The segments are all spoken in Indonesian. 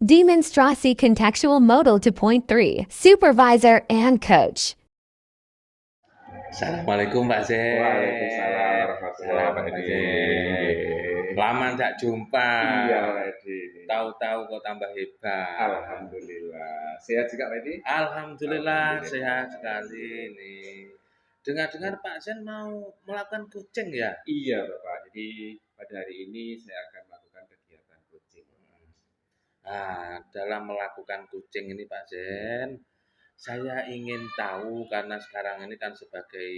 Demonstrasi contextual modal 2.3, supervisor and coach. Assalamualaikum Pak Zen. Waalaikumsalam warahmatullahi Salam Pak wabarakatuh. Zen. Lama tak jumpa. Iya, Pak Edi. Tahu-tahu kok tambah hebat. Alhamdulillah. Sehat juga, Pak Edi? Alhamdulillah sehat sekali nih. Dengar-dengar Pak Zen mau melakukan coaching ya? Iya, Bapak. Jadi pada hari ini saya akan melakukan kegiatan coaching. Nah, dalam melakukan coaching ini Pak Zen, saya ingin tahu karena sekarang ini kan sebagai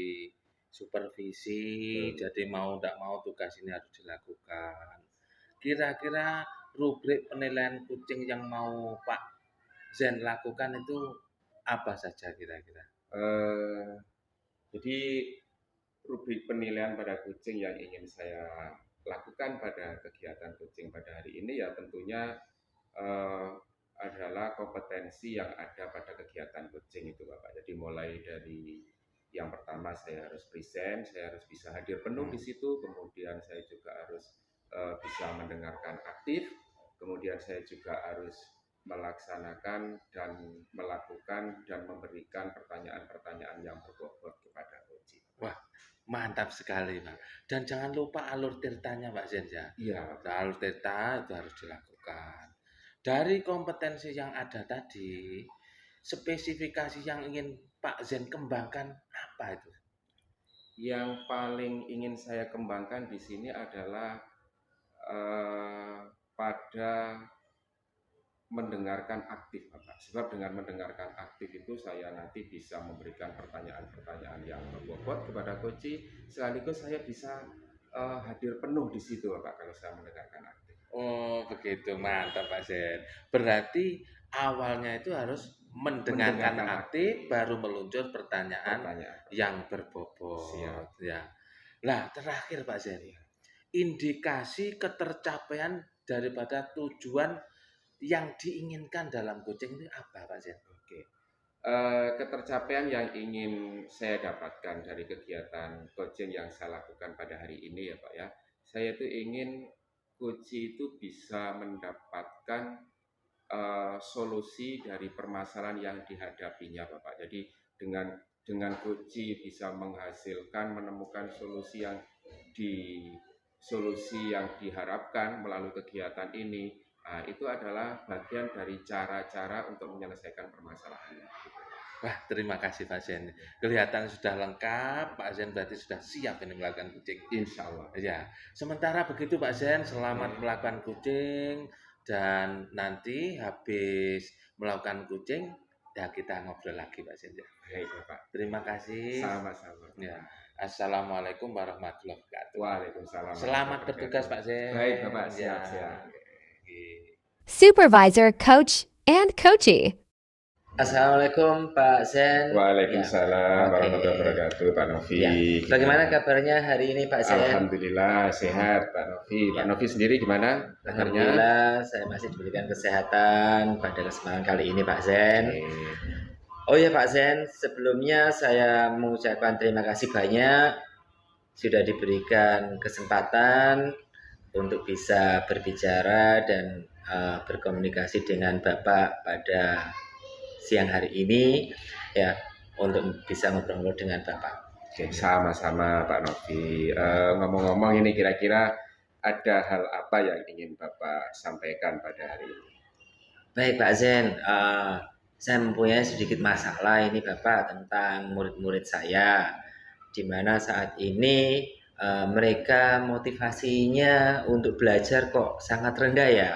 supervisi, jadi mau tidak mau tugas ini harus dilakukan. Kira-kira rubrik penilaian coaching yang mau Pak Zen lakukan itu apa saja kira-kira? Jadi rubrik penilaian pada coaching yang ingin saya lakukan pada kegiatan coaching pada hari ini ya tentunya adalah kompetensi yang ada pada kegiatan coaching itu Bapak. Jadi mulai dari yang pertama saya harus present, saya harus bisa hadir penuh di situ, kemudian saya juga harus bisa mendengarkan aktif, kemudian saya juga harus melaksanakan dan melakukan dan memberikan pertanyaan-pertanyaan yang berbobot kepada coaching. Wah, mantap sekali Pak. Dan jangan lupa alur tirtanya Pak Zen ya. Iya. Alur tirta itu harus dilakukan. Dari kompetensi yang ada tadi, spesifikasi yang ingin Pak Zen kembangkan apa itu? Yang paling ingin saya kembangkan di sini adalah pada mendengarkan aktif, Bapak. Sebab dengan mendengarkan aktif itu saya nanti bisa memberikan pertanyaan-pertanyaan yang berbobot kepada coach, sekaligus saya bisa hadir penuh di situ, Bapak, kalau saya mendengarkan aktif. Oh, begitu. Mantap, Pak Zen. Berarti awalnya itu harus mendengarkan aktif, baru meluncur pertanyaan yang berbobot. Siap. Ya. Nah, terakhir Pak Zen. Indikasi ketercapaian daripada tujuan yang diinginkan dalam coaching itu apa, Pak Zen? Oke. Ketercapaian yang ingin saya dapatkan dari kegiatan coaching yang saya lakukan pada hari ini ya Pak ya, saya itu ingin coach itu bisa mendapatkan solusi dari permasalahan yang dihadapinya Bapak. Jadi dengan coach bisa menghasilkan menemukan solusi yang diharapkan melalui kegiatan ini. Nah, itu adalah bagian dari cara-cara untuk menyelesaikan permasalahan. Wah, terima kasih Pak Zen. Kelihatan sudah lengkap, Pak Zen berarti sudah siap ini melakukan coaching. Insya Allah. Ya, sementara begitu Pak Zen, selamat melakukan coaching dan nanti habis melakukan coaching, ya kita ngobrol lagi Pak Zen. Baik Bapak. Terima kasih. Sama-sama. Ya. Assalamualaikum warahmatullahi wabarakatuh. Waalaikumsalam. Selamat bertugas Pak Zen. Baik Bapak, siap-siap. Supervisor, coach, and coachee. Assalamualaikum Pak Zen. Waalaikumsalam warahmatullahi wabarakatuh Pak Novi. Ya. Bagaimana kabarnya hari ini Pak Zen? Alhamdulillah sehat Pak Novi. Pak Novi sendiri gimana kabarnya? Alhamdulillah saya masih diberikan kesehatan pada kesempatan kali ini Pak Zen. Oh ya Pak Zen, sebelumnya saya mengucapkan terima kasih banyak sudah diberikan kesempatan untuk bisa berbicara dan berkomunikasi dengan Bapak pada siang hari ini ya, untuk bisa ngobrol dengan Bapak. Oke, sama-sama Pak Novi. Ngomong-ngomong ini kira-kira ada hal apa yang ingin Bapak sampaikan pada hari ini? Baik Pak Zen, saya mempunyai sedikit masalah ini Bapak tentang murid-murid saya, di mana saat ini mereka motivasinya untuk belajar kok sangat rendah ya.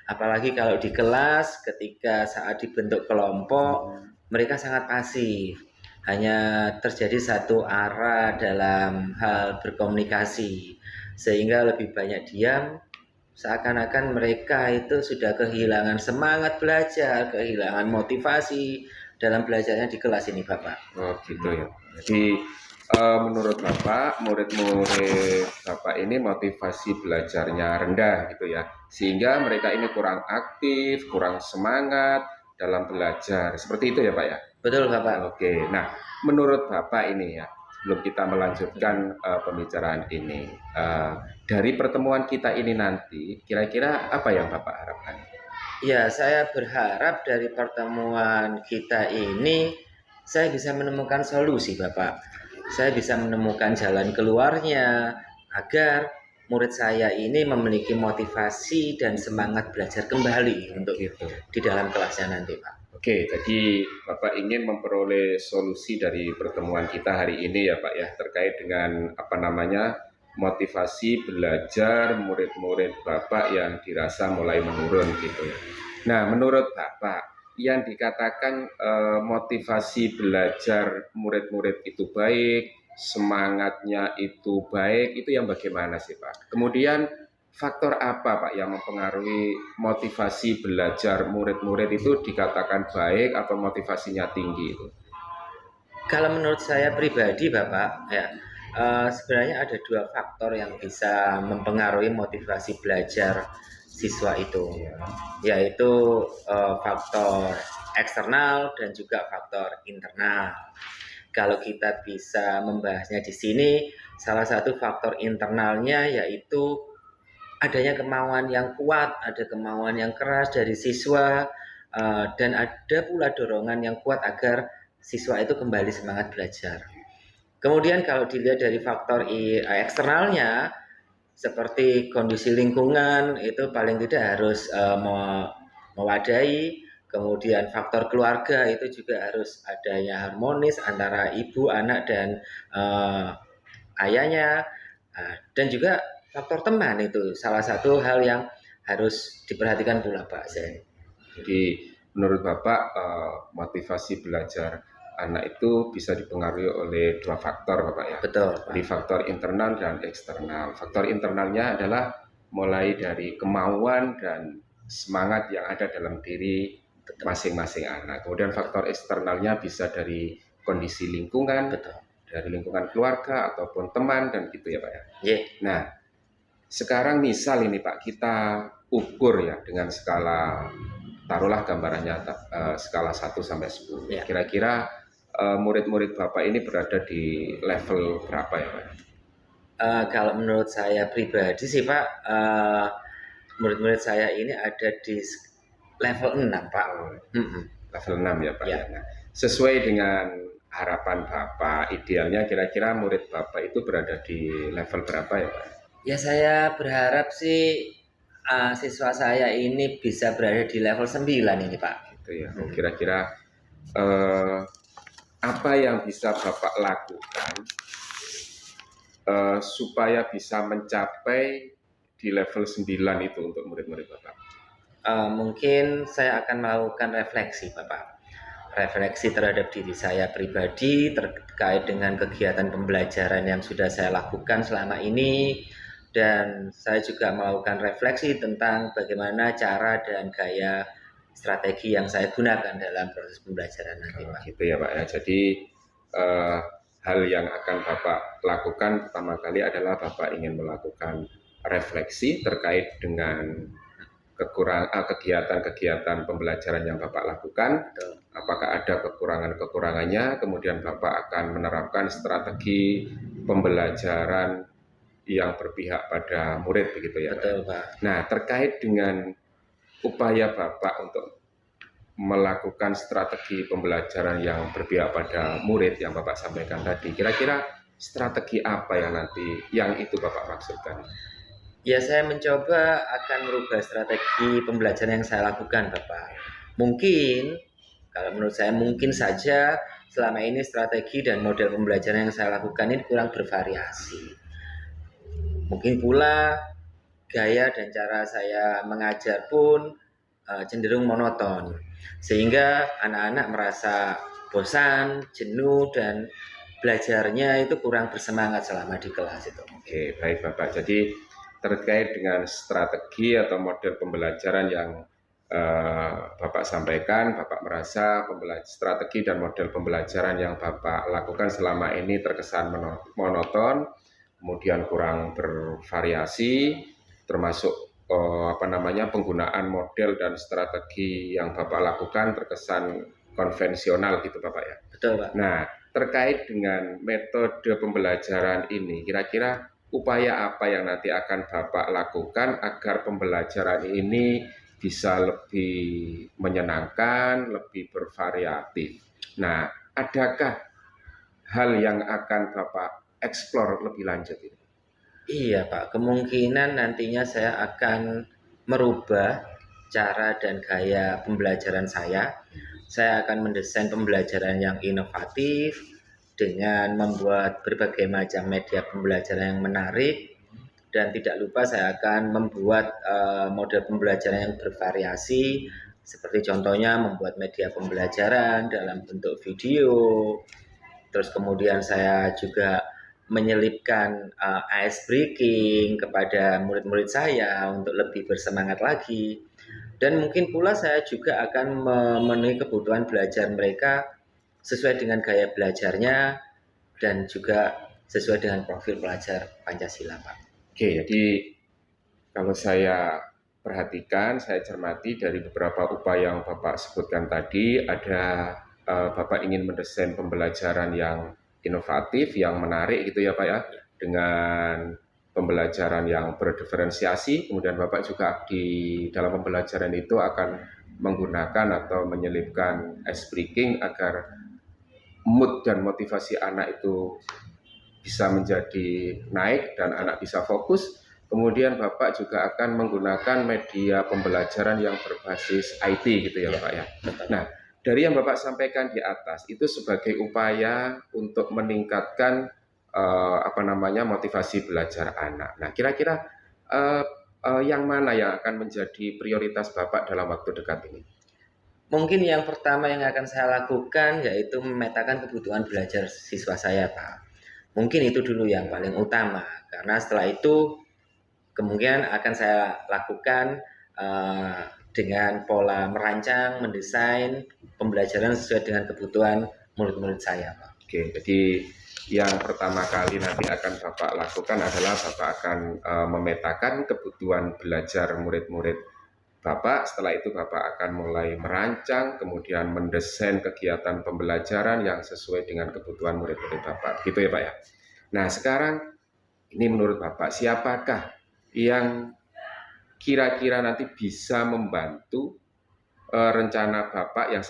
Apalagi kalau di kelas ketika saat dibentuk kelompok mereka sangat pasif. Hanya terjadi satu arah dalam hal berkomunikasi sehingga lebih banyak diam, seakan-akan mereka itu sudah kehilangan semangat belajar, kehilangan motivasi dalam belajarnya di kelas ini Bapak. Oh gitu ya. Jadi menurut Bapak, murid-murid Bapak ini motivasi belajarnya rendah gitu ya, sehingga mereka ini kurang aktif, kurang semangat dalam belajar. Seperti itu ya Pak ya? Betul Bapak. Oke, nah menurut Bapak ini ya, sebelum kita melanjutkan pembicaraan ini, dari pertemuan kita ini nanti, kira-kira apa yang Bapak harapkan? Ya, saya berharap dari pertemuan kita ini saya bisa menemukan solusi, Bapak. Saya bisa menemukan jalan keluarnya agar murid saya ini memiliki motivasi dan semangat belajar kembali untuk Gitu. di dalam kelasnya nanti, Pak. Oke, jadi Bapak ingin memperoleh solusi dari pertemuan kita hari ini ya Pak ya, terkait dengan apa namanya motivasi belajar murid-murid Bapak yang dirasa mulai menurun gitu ya. Nah, menurut Bapak yang dikatakan motivasi belajar murid-murid itu baik, semangatnya itu baik, itu yang bagaimana sih Pak? Kemudian faktor apa Pak yang mempengaruhi motivasi belajar murid-murid itu dikatakan baik atau motivasinya tinggi itu? Kalau menurut saya pribadi, Bapak, ya, sebenarnya ada dua faktor yang bisa mempengaruhi motivasi belajar siswa itu, Ya, yaitu faktor eksternal dan juga faktor internal. Kalau kita bisa membahasnya di sini, salah satu faktor internalnya yaitu adanya kemauan yang kuat, ada kemauan yang keras dari siswa, dan ada pula dorongan yang kuat agar siswa itu kembali semangat belajar. Kemudian kalau dilihat dari faktor eksternalnya, seperti kondisi lingkungan itu paling tidak harus mewadahi. Kemudian faktor keluarga itu juga harus adanya harmonis antara ibu, anak, dan ayahnya. Dan juga faktor teman itu salah satu hal yang harus diperhatikan pula, Pak Zen. jadi menurut Bapak motivasi belajar anak itu bisa dipengaruhi oleh dua faktor Bapak ya. Betul, Pak. Jadi faktor internal dan eksternal. Faktor internalnya adalah mulai dari kemauan dan semangat yang ada dalam diri masing-masing anak. Kemudian faktor eksternalnya bisa dari kondisi lingkungan, Betul. dari lingkungan keluarga ataupun teman dan gitu ya Pak ya. Yeah. Nah, sekarang misal ini Pak kita ukur ya dengan skala taruhlah gambarannya skala 1 sampai 10. Ya. Kira-kira murid-murid Bapak ini berada di level berapa ya Pak? Kalau menurut saya pribadi sih Pak, murid-murid saya ini ada di level 6 Pak. Level 6 ya Pak. Ya. Nah, sesuai dengan harapan Bapak, idealnya kira-kira murid Bapak itu berada di level berapa ya Pak? Ya saya berharap sih siswa saya ini bisa berada di level 9 ini Pak. Gitu ya. Kira-kira apa yang bisa Bapak lakukan supaya bisa mencapai di level 9 itu untuk murid-murid Bapak? Mungkin saya akan melakukan refleksi Bapak. Refleksi terhadap diri saya pribadi terkait dengan kegiatan pembelajaran yang sudah saya lakukan selama ini, dan saya juga melakukan refleksi tentang bagaimana cara dan gaya strategi yang saya gunakan dalam proses pembelajaran nanti Pak. Gitu ya Pak ya. Jadi hal yang akan Bapak lakukan pertama kali adalah Bapak ingin melakukan refleksi terkait dengan kegiatan-kegiatan pembelajaran yang Bapak lakukan. Betul. Apakah ada kekurangan-kekurangannya, kemudian Bapak akan menerapkan strategi pembelajaran yang berpihak pada murid begitu ya Pak. Betul Pak. Nah, terkait dengan upaya Bapak untuk melakukan strategi pembelajaran yang berpihak pada murid yang Bapak sampaikan tadi, kira-kira strategi apa yang itu Bapak maksudkan? Ya, saya mencoba akan merubah strategi pembelajaran yang saya lakukan Bapak. Mungkin, kalau menurut saya mungkin saja selama ini strategi dan model pembelajaran yang saya lakukan ini kurang bervariasi. Mungkin pula gaya dan cara saya mengajar pun cenderung monoton, sehingga anak-anak merasa bosan, jenuh, dan belajarnya itu kurang bersemangat selama di kelas itu. Oke, baik Bapak. Jadi terkait dengan strategi atau model pembelajaran yang Bapak sampaikan, Bapak merasa strategi dan model pembelajaran yang Bapak lakukan selama ini terkesan monoton, kemudian kurang bervariasi, termasuk penggunaan model dan strategi yang Bapak lakukan terkesan konvensional gitu Bapak ya. Betul Pak. Nah, terkait dengan metode pembelajaran ini, kira-kira upaya apa yang nanti akan Bapak lakukan agar pembelajaran ini bisa lebih menyenangkan, lebih bervariatif. Nah, adakah hal yang akan Bapak eksplor lebih lanjut ini? Iya Pak, kemungkinan nantinya saya akan merubah cara dan gaya pembelajaran saya. Saya akan mendesain pembelajaran yang inovatif dengan membuat berbagai macam media pembelajaran yang menarik, dan tidak lupa saya akan membuat model pembelajaran yang bervariasi, seperti contohnya membuat media pembelajaran dalam bentuk video. Terus kemudian saya juga menyelipkan ice breaking kepada murid-murid saya untuk lebih bersemangat lagi. Dan mungkin pula saya juga akan memenuhi kebutuhan belajar mereka sesuai dengan gaya belajarnya dan juga sesuai dengan profil pelajar Pancasila, Pak. Oke, jadi kalau saya perhatikan, saya cermati dari beberapa upaya yang Bapak sebutkan tadi, ada Bapak ingin mendesain pembelajaran yang inovatif, yang menarik gitu ya Pak ya, dengan pembelajaran yang berdiferensiasi, kemudian Bapak juga di dalam pembelajaran itu akan menggunakan atau menyelipkan ice breaking agar mood dan motivasi anak itu bisa menjadi naik dan anak bisa fokus. Kemudian Bapak juga akan menggunakan media pembelajaran yang berbasis IT gitu ya, Pak ya. Nah, dari yang Bapak sampaikan di atas itu sebagai upaya untuk meningkatkan motivasi belajar anak. Nah, kira-kira yang mana yang akan menjadi prioritas Bapak dalam waktu dekat ini? Mungkin yang pertama yang akan saya lakukan yaitu memetakan kebutuhan belajar siswa saya, Pak. Mungkin itu dulu yang paling utama, karena setelah itu kemungkinan akan saya lakukan dengan pola merancang, mendesain pembelajaran sesuai dengan kebutuhan murid-murid saya, Pak. Oke, jadi yang pertama kali nanti akan Bapak lakukan adalah Bapak akan memetakan kebutuhan belajar murid-murid Bapak. Setelah itu Bapak akan mulai merancang, kemudian mendesain kegiatan pembelajaran yang sesuai dengan kebutuhan murid-murid Bapak. Gitu ya Pak ya. Nah sekarang ini menurut Bapak, siapakah yang kira-kira nanti bisa membantu rencana Bapak yang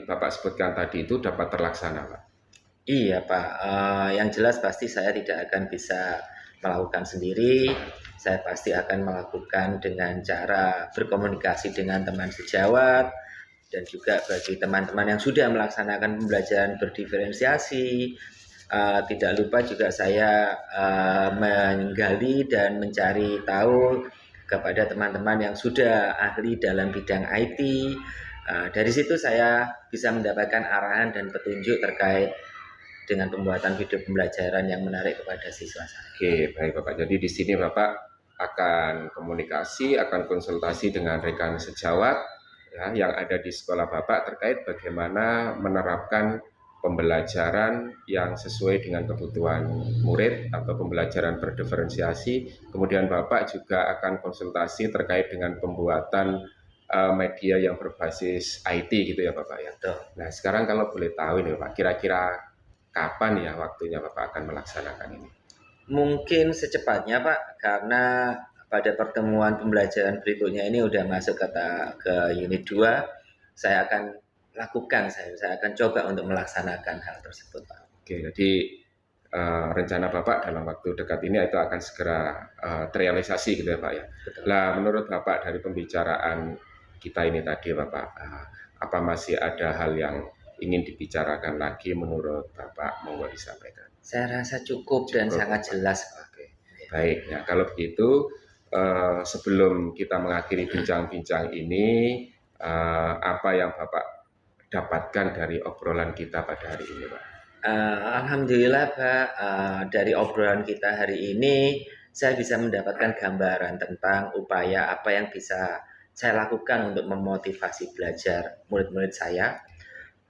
Bapak sebutkan tadi itu dapat terlaksana Pak? Iya Pak, yang jelas pasti saya tidak akan bisa melakukan sendiri. Saya pasti akan melakukan dengan cara berkomunikasi dengan teman sejawat, dan juga bagi teman-teman yang sudah melaksanakan pembelajaran berdiferensiasi, tidak lupa juga saya menggali dan mencari tahu kepada teman-teman yang sudah ahli dalam bidang IT. Dari situ saya bisa mendapatkan arahan dan petunjuk terkait dengan pembuatan video pembelajaran yang menarik kepada siswa saya. Oke, baik Bapak. Jadi di sini Bapak akan komunikasi, akan konsultasi dengan rekan sejawat ya, yang ada di sekolah Bapak terkait bagaimana menerapkan pembelajaran yang sesuai dengan kebutuhan murid atau pembelajaran berdiferensiasi. Kemudian Bapak juga akan konsultasi terkait dengan pembuatan media yang berbasis IT gitu ya Bapak ya. Nah sekarang kalau boleh tahu nih Pak, kira-kira kapan ya waktunya Bapak akan melaksanakan ini? Mungkin secepatnya Pak, karena pada pertemuan pembelajaran berikutnya ini udah masuk ke unit 2, saya akan lakukan, saya akan coba untuk melaksanakan hal tersebut Pak. Oke, jadi rencana Bapak dalam waktu dekat ini itu akan segera terrealisasi gitu ya Pak ya. Betul. Nah menurut Bapak dari pembicaraan kita ini tadi Bapak, apa masih ada hal yang ingin dibicarakan lagi menurut Bapak, monggo disampaikan. Saya rasa cukup dan sangat jelas Pak. Oke. Baik, ya kalau begitu sebelum kita mengakhiri bincang-bincang ini, apa yang Bapak dapatkan dari obrolan kita pada hari ini Pak? Alhamdulillah Pak, dari obrolan kita hari ini saya bisa mendapatkan gambaran tentang upaya apa yang bisa saya lakukan untuk memotivasi belajar murid-murid saya,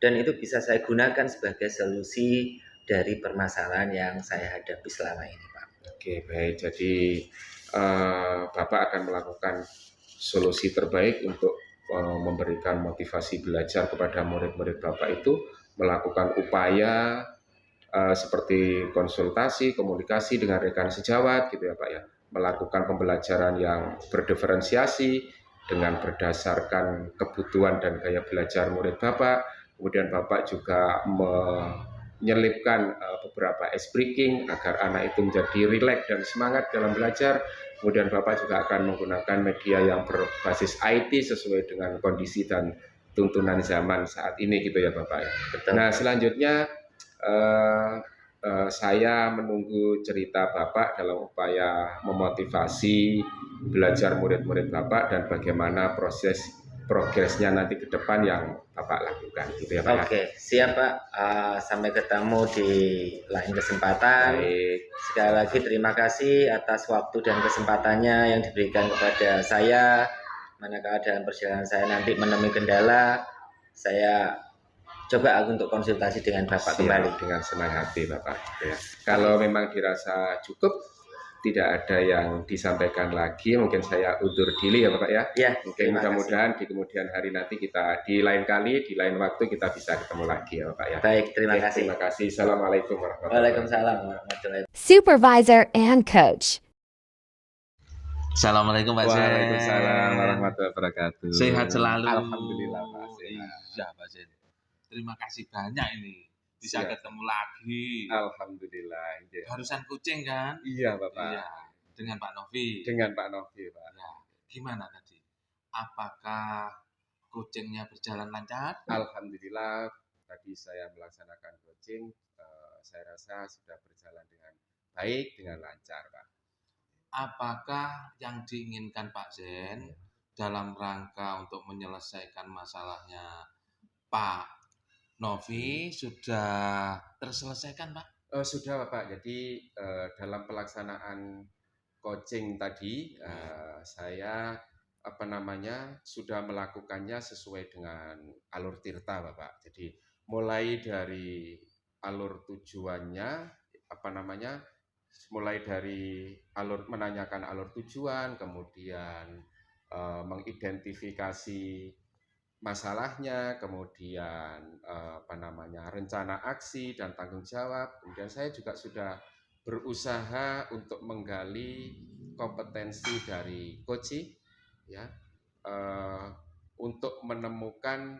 dan itu bisa saya gunakan sebagai solusi dari permasalahan yang saya hadapi selama ini Pak. Oke baik, jadi Bapak akan melakukan solusi terbaik untuk memberikan motivasi belajar kepada murid-murid Bapak itu, melakukan upaya seperti konsultasi, komunikasi dengan rekan sejawat gitu ya Pak ya, melakukan pembelajaran yang berdiferensiasi, dengan berdasarkan kebutuhan dan gaya belajar murid Bapak. Kemudian Bapak juga menyelipkan beberapa ice breaking agar anak itu menjadi rileks dan semangat dalam belajar. Kemudian Bapak juga akan menggunakan media yang berbasis IT sesuai dengan kondisi dan tuntunan zaman saat ini gitu ya Bapak ya. Betul. Nah selanjutnya saya menunggu cerita Bapak dalam upaya memotivasi belajar murid-murid Bapak dan bagaimana progresnya nanti ke depan yang Bapak lakukan gitu ya Pak. Oke, siap Pak. Sampai ketemu di lain kesempatan. Baik. Sekali lagi terima kasih atas waktu dan kesempatannya yang diberikan kepada saya. Manakala dalam perjalanan saya nanti menemui kendala, saya coba untuk konsultasi dengan Bapak Siap, kembali. dengan senang hati Bapak. Ya. Kalau memang dirasa cukup, tidak ada yang disampaikan lagi, mungkin saya undur diri ya Bapak ya. Ya, mungkin mudah-mudahan di kemudian hari nanti kita di lain kali, di lain waktu kita bisa ketemu lagi ya Bapak ya. Baik, terima kasih. Terima kasih. Assalamualaikum warahmatullahi wabarakatuh. Waalaikumsalam warahmatullahi wabarakatuh. Supervisor and coach. Assalamualaikum Pak Zen. Waalaikumsalam warahmatullahi wabarakatuh. Sehat selalu. Alhamdulillah Pak Zen. Iya Pak Zen. Terima kasih banyak ini bisa Siap. ketemu lagi. Alhamdulillah. Ya. Barusan kucing kan? Iya Bapak. Iya. Dengan Pak Novi. Dengan Pak Novi Pak. Ya. Gimana tadi? Apakah coachingnya berjalan lancar? Alhamdulillah tadi saya melaksanakan coaching, saya rasa sudah berjalan dengan baik, dengan lancar Pak. Apakah yang diinginkan Pak Zen dalam rangka untuk menyelesaikan masalahnya Pak Novi sudah terselesaikan Pak? Sudah Bapak, jadi dalam pelaksanaan coaching tadi saya sudah melakukannya sesuai dengan alur tirta Bapak. Jadi mulai dari alur tujuannya mulai dari menanyakan alur tujuan, kemudian mengidentifikasi masalahnya, kemudian rencana aksi dan tanggung jawab. Kemudian saya juga sudah berusaha untuk menggali kompetensi dari coach ya, untuk menemukan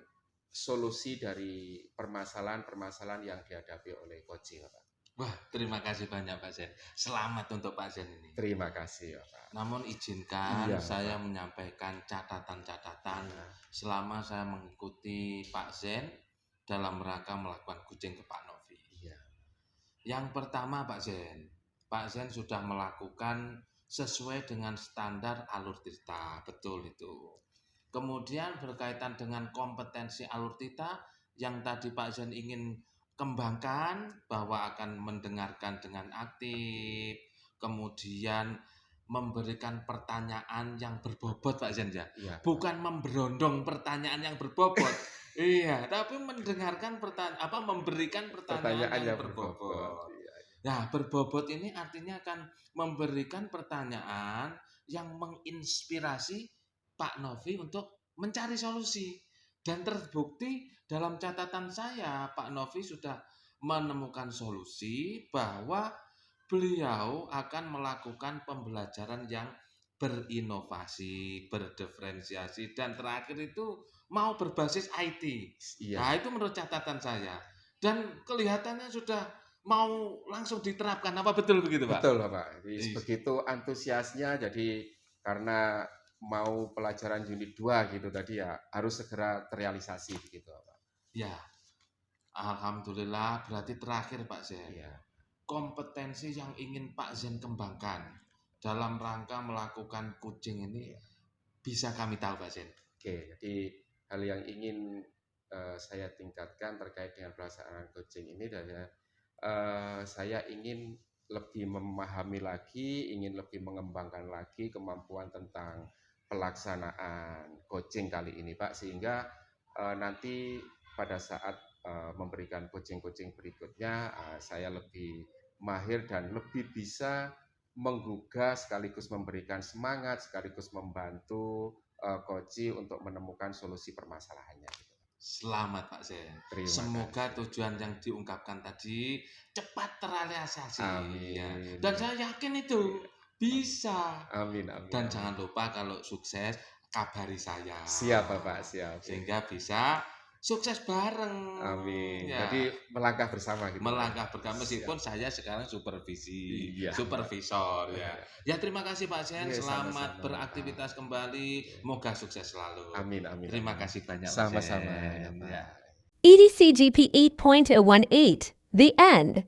solusi dari permasalahan-permasalahan yang dihadapi oleh coach Bapak. Wah, terima kasih banyak Pak Zen. Selamat untuk Pak Zen ini. Terima kasih Bapak. Namun izinkan Iya, saya Bapak. menyampaikan catatan-catatan selama saya mengikuti Pak Zen dalam rangka melakukan coaching ke Pak Novi. Iya. Yang pertama Pak Zen sudah melakukan sesuai dengan standar alur tirta, betul itu. Kemudian berkaitan dengan kompetensi alur tirta yang tadi Pak Zen ingin kembangkan, bahwa akan mendengarkan dengan aktif, kemudian memberikan pertanyaan yang berbobot Pak Zen ya. Iya. Bukan memberondong pertanyaan yang berbobot. Iya, tapi mendengarkan memberikan pertanyaan yang berbobot. Iya. Nah, berbobot ini artinya akan memberikan pertanyaan yang menginspirasi Pak Novi untuk mencari solusi. Dan terbukti dalam catatan saya, Pak Novi sudah menemukan solusi bahwa beliau akan melakukan pembelajaran yang berinovasi, berdiferensiasi, dan terakhir itu mau berbasis IT. Iya. Nah, itu menurut catatan saya. Dan kelihatannya sudah mau langsung diterapkan. Apa betul begitu, Pak? Betul Bapak. Jadi begitu antusiasnya, jadi karena mau pelajaran unit 2 gitu tadi ya, harus segera terrealisasi begitu Pak. Ya. Alhamdulillah, berarti terakhir Pak Zen. Iya. Kompetensi yang ingin Pak Zen kembangkan dalam rangka melakukan coaching ini bisa kami tahu Pak Zen. Oke, jadi hal yang ingin saya tingkatkan terkait dengan pelaksanaan coaching ini adalah saya ingin lebih memahami lagi, ingin lebih mengembangkan lagi kemampuan tentang pelaksanaan coaching kali ini Pak, sehingga nanti pada saat memberikan coaching-coaching berikutnya saya lebih mahir dan lebih bisa menggugah sekaligus memberikan semangat, sekaligus membantu coach untuk menemukan solusi permasalahannya. Selamat Pak Zen. Terima Semoga kasih. tujuan yang diungkapkan tadi cepat terrealisasi. Amin. Ya. Dan saya yakin itu bisa. Amin, amin. Dan jangan lupa kalau sukses kabari saya. Siap Bapak, siap. Sehingga bisa sukses bareng. Amin. Ya. Jadi melangkah bersama gitu. Melangkah bersama meskipun saya sekarang supervisi, Iya. supervisor ya. Ya terima kasih Pak Zen, Iya, selamat sama-sama, beraktivitas kembali. Moga sukses selalu. Amin, amin. Terima kasih banyak Pak Sama-sama Zen. ya Pak. Ya. EDCGP 8.018. The end.